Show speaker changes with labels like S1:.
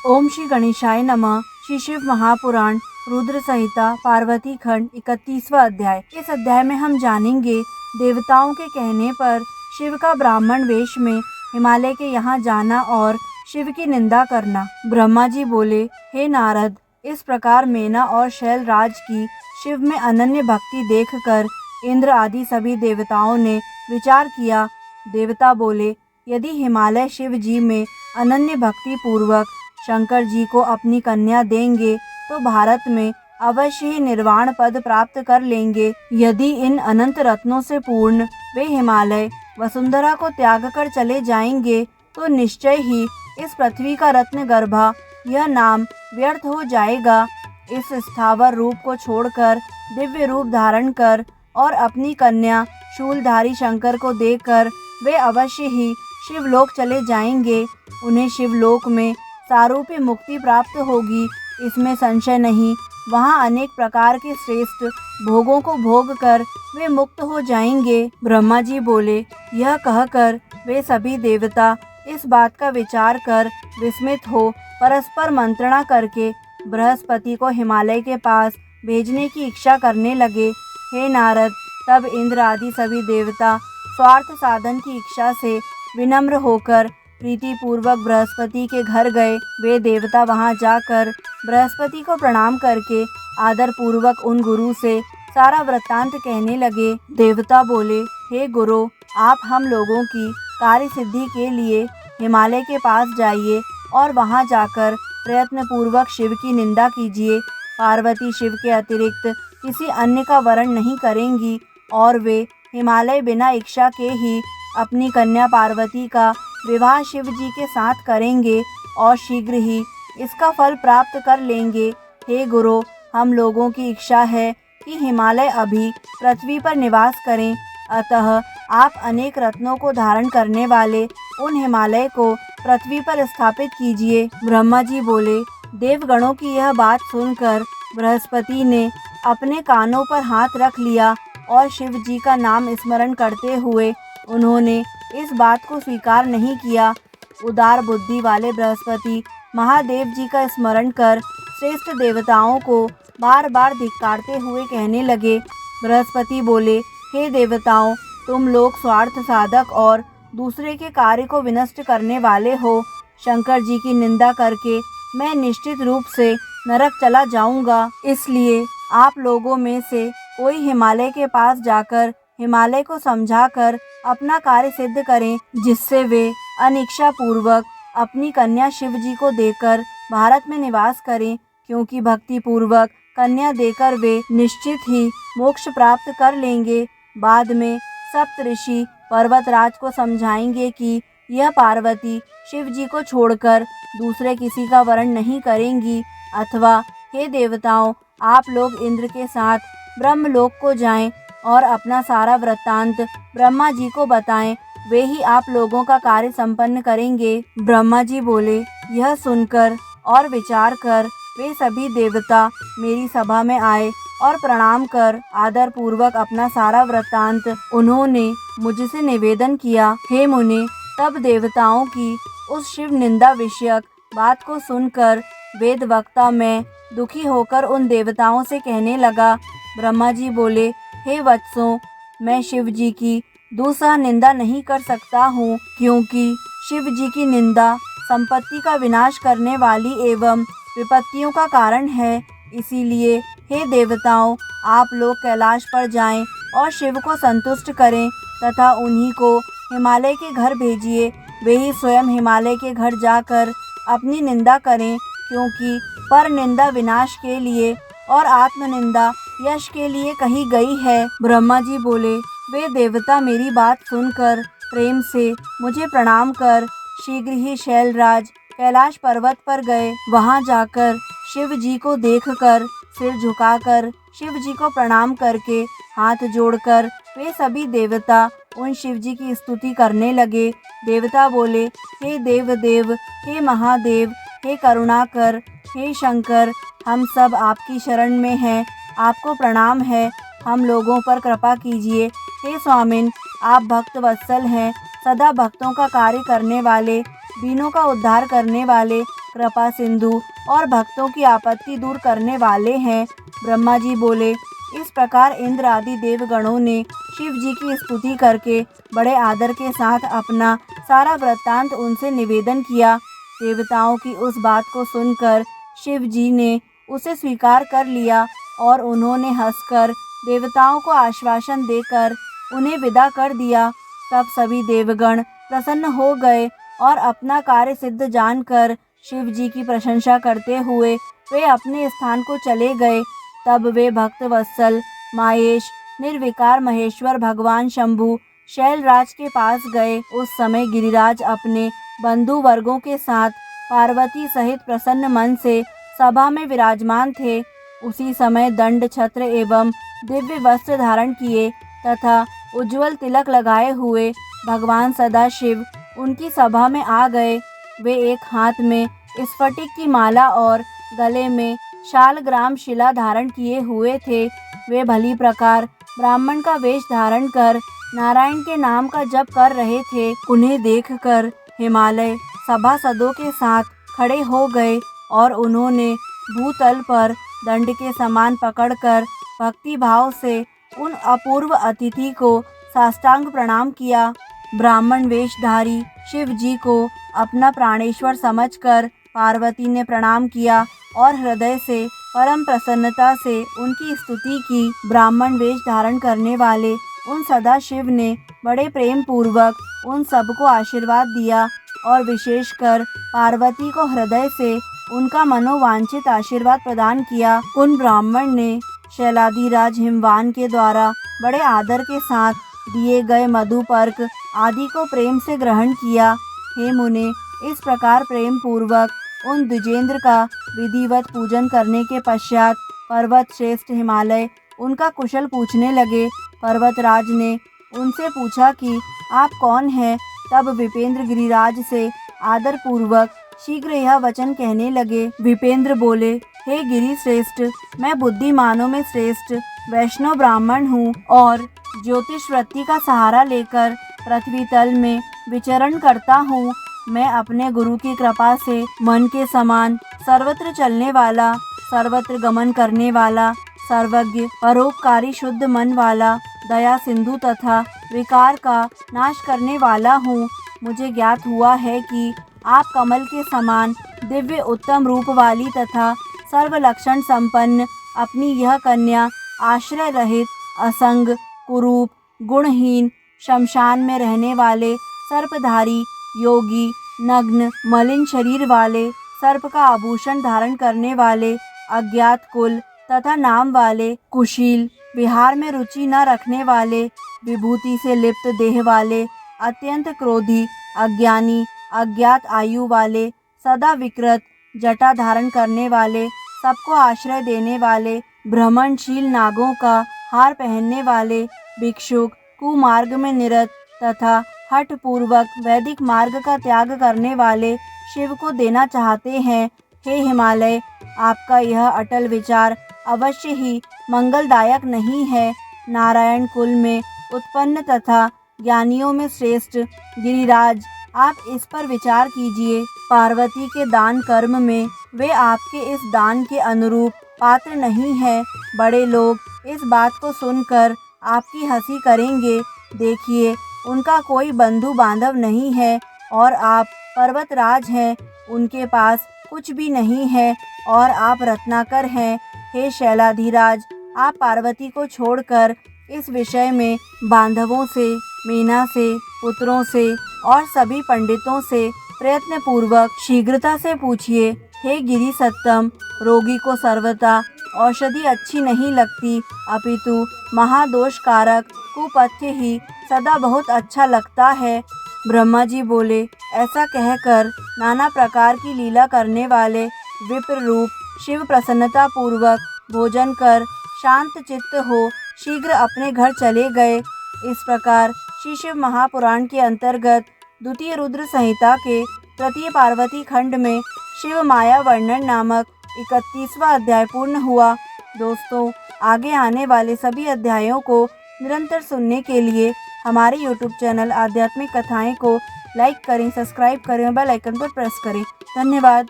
S1: ओम श्री गणेशाय नमः। श्री शिव महापुराण रुद्र संहिता पार्वती खंड 31वां अध्याय। इस अध्याय में हम जानेंगे देवताओं के कहने पर शिव का ब्राह्मण वेश में हिमालय के यहाँ जाना और शिव की निंदा करना। ब्रह्मा जी बोले, हे नारद, इस प्रकार मेना और शैलराज की शिव में अनन्य भक्ति देखकर इंद्र आदि सभी देवताओं ने विचार किया। देवता बोले, यदि हिमालय शिव जी में अनन्य भक्ति पूर्वक शंकर जी को अपनी कन्या देंगे तो भारत में अवश्य ही निर्वाण पद प्राप्त कर लेंगे। यदि इन अनंत रत्नों से पूर्ण वे हिमालय वसुंधरा को त्याग कर चले जाएंगे तो निश्चय ही इस पृथ्वी का रत्न गर्भा यह नाम व्यर्थ हो जाएगा। इस स्थावर रूप को छोड़कर दिव्य रूप धारण कर और अपनी कन्या शूलधारी शंकर को देकर वे अवश्य ही शिवलोक चले जाएंगे। उन्हें शिवलोक में सारूप्य मुक्ति प्राप्त होगी, इसमें संशय नहीं। वहाँ अनेक प्रकार के श्रेष्ठ भोगों को भोग कर वे मुक्त हो जाएंगे। ब्रह्मा जी बोले, यह कहकर वे सभी देवता इस बात का विचार कर विस्मित हो परस्पर मंत्रणा करके बृहस्पति को हिमालय के पास भेजने की इच्छा करने लगे। हे नारद, तब इंद्र आदि सभी देवता स्वार्थ साधन की इच्छा से विनम्र होकर प्रीति पूर्वक बृहस्पति के घर गए। वे देवता वहां जाकर बृहस्पति को प्रणाम करके आदर पूर्वक उन गुरु से सारा वृत्तांत कहने लगे। देवता बोले, हे गुरु, आप हम लोगों की कार्य सिद्धि के लिए हिमालय के पास जाइए और वहां जाकर प्रयत्न पूर्वक शिव की निंदा कीजिए। पार्वती शिव के अतिरिक्त किसी अन्य का वरण नहीं करेंगी और वे हिमालय बिना इच्छा के ही अपनी कन्या पार्वती का विवाह शिव जी के साथ करेंगे और शीघ्र ही इसका फल प्राप्त कर लेंगे। हे गुरु, हम लोगों की इच्छा है कि हिमालय अभी पृथ्वी पर निवास करें, अतः आप अनेक रत्नों को धारण करने वाले उन हिमालय को पृथ्वी पर स्थापित कीजिए। ब्रह्मा जी बोले, देवगणों की यह बात सुनकर बृहस्पति ने अपने कानों पर हाथ रख लिया और शिव जी का नाम स्मरण करते हुए उन्होंने इस बात को स्वीकार नहीं किया। उदार बुद्धि वाले बृहस्पति महादेव जी का स्मरण कर श्रेष्ठ देवताओं को बार बार धिक्कारते हुए कहने लगे। बृहस्पति बोले, हे देवताओं, तुम लोग स्वार्थ साधक और दूसरे के कार्य को विनष्ट करने वाले हो। शंकर जी की निंदा करके मैं निश्चित रूप से नरक चला जाऊंगा। इसलिए आप लोगों में से कोई हिमालय के पास जाकर हिमालय को समझाकर अपना कार्य सिद्ध करें, जिससे वे अनिच्छा पूर्वक अपनी कन्या शिव जी को देकर भारत में निवास करें, क्योंकि भक्ति पूर्वक कन्या देकर वे निश्चित ही मोक्ष प्राप्त कर लेंगे। बाद में सप्तऋषि पर्वतराज को समझाएंगे कि यह पार्वती शिव जी को छोड़कर दूसरे किसी का वरण नहीं करेंगी। अथवा हे देवताओं, आप लोग इंद्र के साथ ब्रह्मलोक को जाएं और अपना सारा वृत्तांत ब्रह्मा जी को बताएं, वे ही आप लोगों का कार्य संपन्न करेंगे। ब्रह्मा जी बोले, यह सुनकर और विचार कर वे सभी देवता मेरी सभा में आए और प्रणाम कर आदर पूर्वक अपना सारा वृत्तांत उन्होंने मुझसे निवेदन किया। हे मुने, तब देवताओं की उस शिव निंदा विषयक बात को सुनकर वेद वक्ता मैं दुखी होकर उन देवताओं से कहने लगा। ब्रह्मा जी बोले, हे वत्सों, मैं शिव जी की दूसरा निंदा नहीं कर सकता हूँ, क्योंकि शिव जी की निंदा संपत्ति का विनाश करने वाली एवं विपत्तियों का कारण है। इसीलिए हे देवताओं, आप लोग कैलाश पर जाएं और शिव को संतुष्ट करें तथा उन्हीं को हिमालय के घर भेजिए। वे ही स्वयं हिमालय के घर जाकर अपनी निंदा करें, क्योंकि पर निंदा विनाश के लिए और आत्मनिंदा यश के लिए कही गई है। ब्रह्मा जी बोले, वे देवता मेरी बात सुनकर प्रेम से मुझे प्रणाम कर शीघ्र ही शैलराज कैलाश पर्वत पर गए। वहां जाकर शिव जी को देखकर सिर झुकाकर शिव जी को प्रणाम करके हाथ जोड़कर वे सभी देवता उन शिव जी की स्तुति करने लगे। देवता बोले, हे देवदेव, हे महादेव, हे करुणाकर, हे शंकर, हम सब आपकी शरण में हैं, आपको प्रणाम है, हम लोगों पर कृपा कीजिए। हे स्वामिन, आप भक्त वत्सल हैं, सदा भक्तों का कार्य करने वाले, दीनों का उद्धार करने वाले, कृपा सिंधु और भक्तों की आपत्ति दूर करने वाले हैं। ब्रह्मा जी बोले, इस प्रकार इंद्र आदि देवगणों ने शिव जी की स्तुति करके बड़े आदर के साथ अपना सारा वृत्तांत उनसे निवेदन किया। देवताओं की उस बात को सुनकर शिव जी ने उसे स्वीकार कर लिया और उन्होंने हंसकर देवताओं को आश्वासन देकर उन्हें विदा कर दिया। तब सभी देवगण प्रसन्न हो गए और अपना कार्य सिद्ध जानकर शिव जी की प्रशंसा करते हुए वे अपने स्थान को चले गए। तब वे भक्त वत्सल माहेश निर्विकार महेश्वर भगवान शंभु शैलराज के पास गए। उस समय गिरिराज अपने बंधु वर्गों के साथ पार्वती सहित प्रसन्न मन से सभा में विराजमान थे। उसी समय दंड छत्र एवं दिव्य वस्त्र धारण किए तथा उज्ज्वल तिलक लगाए हुए भगवान सदाशिव उनकी सभा में आ गए। वे एक हाथ में स्फटिक की माला और गले में शालग्राम शिला धारण किए हुए थे। वे भली प्रकार ब्राह्मण का वेश धारण कर नारायण के नाम का जप कर रहे थे। उन्हें देखकर हिमालय सभासदों के साथ खड़े हो गए और उन्होंने भूतल पर दंड के समान पकड़कर भक्ति भाव से उन अपूर्व अतिथि को साष्टांग प्रणाम किया। ब्राह्मण वेशधारी शिव जी को अपना प्राणेश्वर समझकर पार्वती ने प्रणाम किया और हृदय से परम प्रसन्नता से उनकी स्तुति की। ब्राह्मण वेश धारण करने वाले उन सदाशिव ने बड़े प्रेम पूर्वक उन सबको आशीर्वाद दिया और विशेषकर पार्वती को हृदय से उनका मनोवांछित आशीर्वाद प्रदान किया। उन ब्राह्मण ने शैलाधिराज हिमवान के द्वारा बड़े आदर के साथ दिए गए मधुपर्क आदि को प्रेम से ग्रहण किया। हे मुने, इस प्रकार प्रेम पूर्वक उन द्विजेंद्र का विधिवत पूजन करने के पश्चात पर्वत श्रेष्ठ हिमालय उनका कुशल पूछने लगे। पर्वतराज ने उनसे पूछा कि आप कौन हैं? तब विपेंद्र गिरिराज से आदर पूर्वक शीघ्र यह वचन कहने लगे। विपेंद्र बोले, हे गिरि श्रेष्ठ, मैं बुद्धिमानों में श्रेष्ठ वैष्णव ब्राह्मण हूँ और ज्योतिष वृत्ति का सहारा लेकर पृथ्वी तल में विचरण करता हूँ। मैं अपने गुरु की कृपा से मन के समान सर्वत्र चलने वाला, सर्वत्र गमन करने वाला, सर्वज्ञ परोपकारी शुद्ध मन वाला, दया सिंधु तथा विकार का नाश करने वाला हूँ। मुझे ज्ञात हुआ है कि आप कमल के समान दिव्य उत्तम रूप वाली तथा सर्व लक्षण संपन्न अपनी यह कन्या आश्रय रहित असंग कुरूप गुणहीन शमशान में रहने वाले सर्पधारी योगी नग्न मलिन शरीर वाले सर्प का आभूषण धारण करने वाले अज्ञात कुल तथा नाम वाले कुशील विहार में रुचि न रखने वाले विभूति से लिप्त देह वाले अत्यंत क्रोधी अज्ञानी अज्ञात आयु वाले सदा विकृत जटा धारण करने वाले सबको आश्रय देने वाले भ्रमणशील नागों का हार पहनने वाले भिक्षुक कुमार्ग में निरत तथा हठ पूर्वक वैदिक मार्ग का त्याग करने वाले शिव को देना चाहते हैं। हे हिमालय, आपका यह अटल विचार अवश्य ही मंगलदायक नहीं है। नारायण कुल में उत्पन्न तथा ज्ञानियों में श्रेष्ठ गिरिराज, आप इस पर विचार कीजिए। पार्वती के दान कर्म में वे आपके इस दान के अनुरूप पात्र नहीं है। बड़े लोग इस बात को सुनकर आपकी हंसी करेंगे। देखिए, उनका कोई बंधु बांधव नहीं है और आप पर्वतराज हैं। उनके पास कुछ भी नहीं है और आप रत्नाकर हैं। हे शैलाधिराज, आप पार्वती को छोड़कर इस विषय में बांधवों से, मीना से, पुत्रों से और सभी पंडितों से प्रयत्न पूर्वक शीघ्रता से पूछिए। हे गिरि सत्तम, रोगी को सर्वथा औषधि अच्छी नहीं लगती, अपितु महादोष कारक कुपथ्य ही सदा बहुत अच्छा लगता है। ब्रह्मा जी बोले, ऐसा कहकर नाना प्रकार की लीला करने वाले विप्र रूप शिव प्रसन्नता पूर्वक भोजन कर शांत चित्त हो शीघ्र अपने घर चले गए। इस प्रकार श्री शिव महापुराण के अंतर्गत द्वितीय रुद्र संहिता के तृतीय पार्वती खंड में शिव माया वर्णन नामक 31वां अध्याय पूर्ण हुआ। दोस्तों, आगे आने वाले सभी अध्यायों को निरंतर सुनने के लिए हमारे YouTube चैनल आध्यात्मिक कथाएं को लाइक करें, सब्सक्राइब करें और बेल आइकन पर प्रेस करें। धन्यवाद।